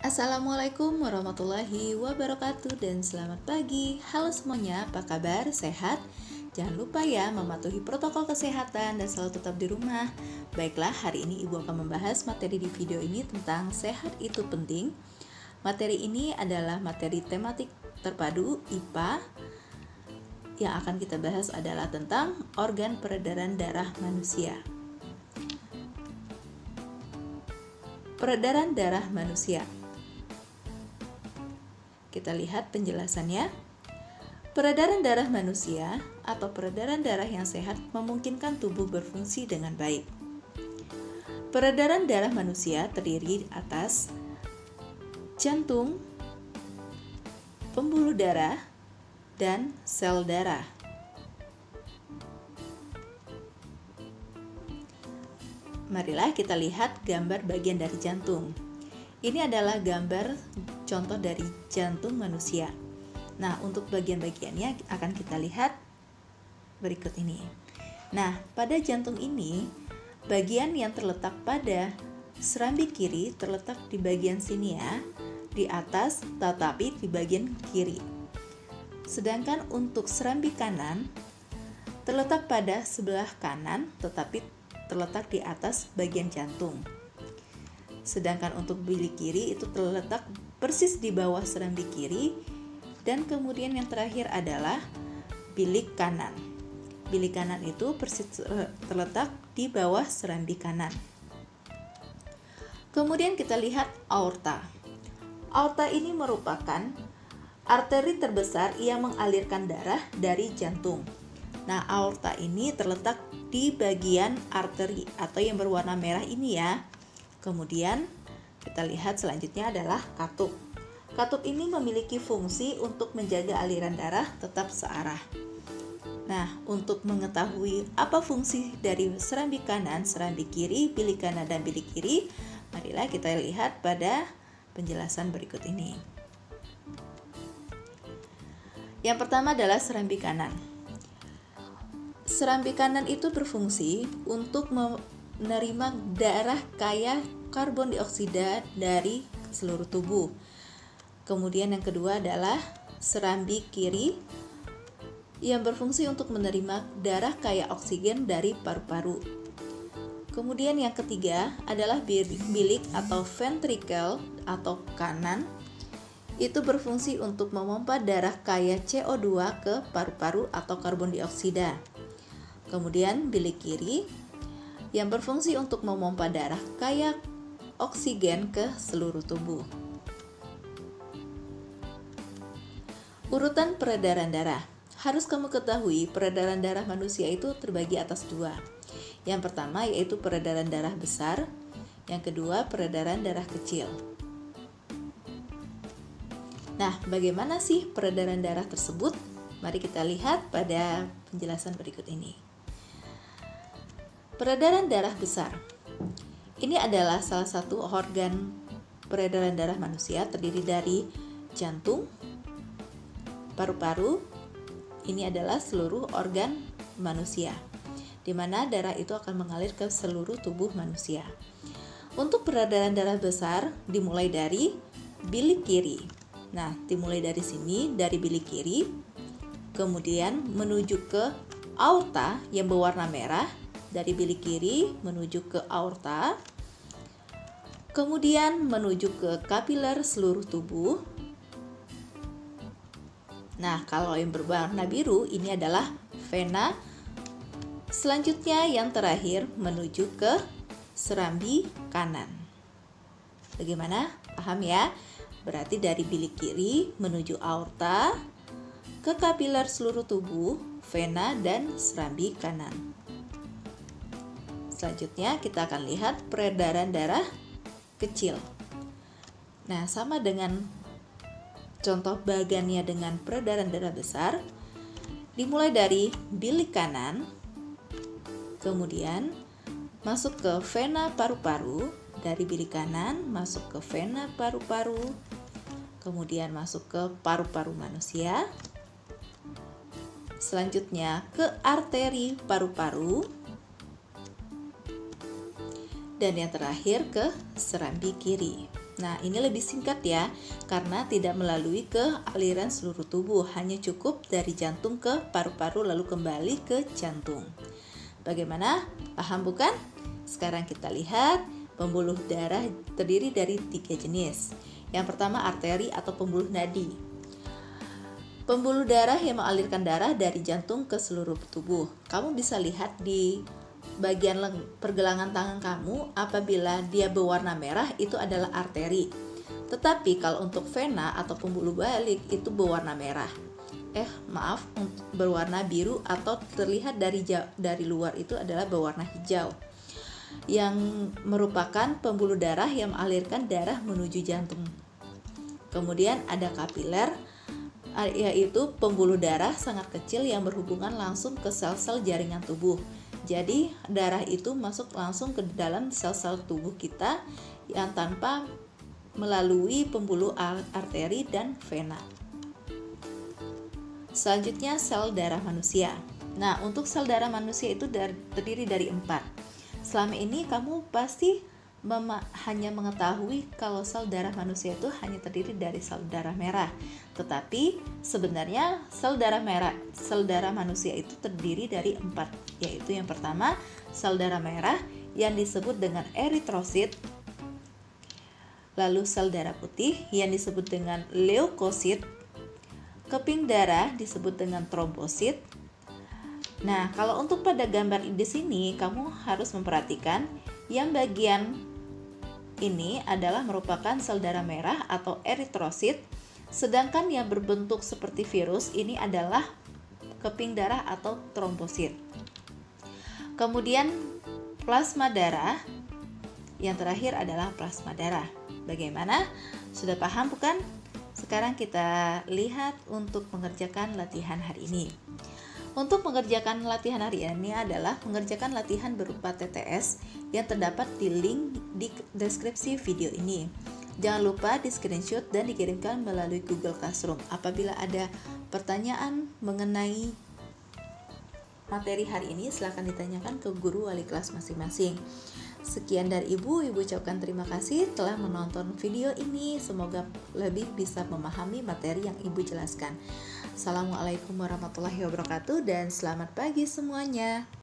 Assalamualaikum warahmatullahi wabarakatuh dan selamat pagi. Halo semuanya, apa kabar? Sehat? Jangan lupa ya mematuhi protokol kesehatan dan selalu tetap di rumah. Baiklah, hari ini Ibu akan membahas materi di video ini tentang sehat itu penting. Materi ini adalah materi tematik terpadu IPA. Yang akan kita bahas adalah tentang organ peredaran darah manusia. Peredaran darah manusia. Kita lihat penjelasannya. Peredaran darah manusia atau peredaran darah yang sehat memungkinkan tubuh berfungsi dengan baik. Peredaran darah manusia terdiri atas jantung, pembuluh darah, dan sel darah. Marilah kita lihat gambar bagian dari jantung. Ini adalah gambar contoh dari jantung manusia. Nah, untuk bagian-bagiannya akan kita lihat berikut ini. Nah, pada jantung ini, bagian yang terletak pada serambi kiri terletak di bagian sini ya, di atas tetapi di bagian kiri. Sedangkan untuk serambi kanan terletak pada sebelah kanan tetapi terletak di atas bagian jantung. Sedangkan untuk bilik kiri itu terletak persis di bawah serambi kiri, dan kemudian yang terakhir adalah bilik kanan. Bilik kanan itu persis terletak di bawah serambi kanan. Kemudian kita lihat aorta. Aorta ini merupakan arteri terbesar yang mengalirkan darah dari jantung. Nah, aorta ini terletak di bagian arteri atau yang berwarna merah ini ya. Kemudian kita lihat selanjutnya adalah katup. Katup ini memiliki fungsi untuk menjaga aliran darah tetap searah. Nah, untuk mengetahui apa fungsi dari serambi kanan, serambi kiri, bilik kanan dan bilik kiri, marilah kita lihat pada penjelasan berikut ini. Yang pertama adalah serambi kanan. Serambi kanan itu berfungsi untuk menerima darah kaya karbon dioksida dari seluruh tubuh. Kemudian yang kedua adalah serambi kiri yang berfungsi untuk menerima darah kaya oksigen dari paru-paru. Kemudian yang ketiga adalah bilik atau ventricle atau kanan. Itu berfungsi untuk memompa darah kaya CO2 ke paru-paru atau karbon dioksida. Kemudian bilik kiri yang berfungsi untuk memompa darah kaya oksigen ke seluruh tubuh. Urutan peredaran darah. Harus kamu ketahui peredaran darah manusia itu terbagi atas dua. Yang pertama yaitu peredaran darah besar, yang kedua peredaran darah kecil. Nah, bagaimana sih peredaran darah tersebut? Mari kita lihat pada penjelasan berikut ini. Peredaran darah besar. Ini adalah salah satu organ peredaran darah manusia, terdiri dari jantung, paru-paru. Ini adalah seluruh organ manusia, di mana darah itu akan mengalir ke seluruh tubuh manusia. Untuk peredaran darah besar dimulai dari bilik kiri. Nah, dimulai dari sini, dari bilik kiri, kemudian menuju ke aorta yang berwarna merah. Dari bilik kiri menuju ke aorta, kemudian menuju ke kapiler seluruh tubuh. Nah, kalau yang berwarna biru ini adalah vena. Selanjutnya yang terakhir menuju ke serambi kanan. Bagaimana? Paham ya? Berarti dari bilik kiri menuju aorta, ke kapiler seluruh tubuh, vena, dan serambi kanan. Selanjutnya kita akan lihat peredaran darah kecil. Nah, sama dengan contoh bagannya dengan peredaran darah besar, dimulai dari bilik kanan, kemudian masuk ke vena paru-paru, dari bilik kanan masuk ke vena paru-paru, kemudian masuk ke paru-paru manusia, selanjutnya ke arteri paru-paru, dan yang terakhir ke serambi kiri. Nah, ini lebih singkat ya, karena tidak melalui ke aliran seluruh tubuh, hanya cukup dari jantung ke paru-paru lalu kembali ke jantung. Bagaimana? Paham bukan? Sekarang kita lihat pembuluh darah terdiri dari 3 jenis. Yang pertama arteri atau pembuluh nadi. Pembuluh darah yang mengalirkan darah dari jantung ke seluruh tubuh. Kamu bisa lihat di bagian pergelangan tangan kamu, apabila dia berwarna merah itu adalah arteri. Tetapi kalau untuk vena atau pembuluh balik itu berwarna merah. Berwarna biru atau terlihat dari luar itu adalah berwarna hijau. Yang merupakan pembuluh darah yang mengalirkan darah menuju jantung. Kemudian ada kapiler, yaitu pembuluh darah sangat kecil yang berhubungan langsung ke sel-sel jaringan tubuh. Jadi darah itu masuk langsung ke dalam sel-sel tubuh kita yang tanpa melalui pembuluh arteri dan vena. Selanjutnya sel darah manusia. Nah, untuk sel darah manusia itu terdiri dari 4. Selama ini kamu pasti hanya mengetahui kalau sel darah manusia itu hanya terdiri dari sel darah merah. Tetapi sebenarnya sel darah manusia itu terdiri dari 4, yaitu yang pertama sel darah merah yang disebut dengan eritrosit, lalu sel darah putih yang disebut dengan leukosit, keping darah disebut dengan trombosit. Nah, kalau untuk pada gambar di sini kamu harus memperhatikan yang bagian ini adalah merupakan sel darah merah atau eritrosit, sedangkan yang berbentuk seperti virus ini adalah keping darah atau trombosit. Kemudian plasma darah, yang terakhir adalah plasma darah. Bagaimana? Sudah paham bukan? Sekarang kita lihat untuk mengerjakan latihan hari ini. Untuk mengerjakan latihan hari ini adalah mengerjakan latihan berupa TTS yang terdapat di link di deskripsi video ini. Jangan lupa di screenshot dan dikirimkan melalui Google Classroom. Apabila ada pertanyaan mengenai materi hari ini, silakan ditanyakan ke guru wali kelas masing-masing. Sekian dari Ibu ucapkan terima kasih telah menonton video ini. Semoga lebih bisa memahami materi yang Ibu jelaskan. Assalamualaikum warahmatullahi wabarakatuh dan selamat pagi semuanya.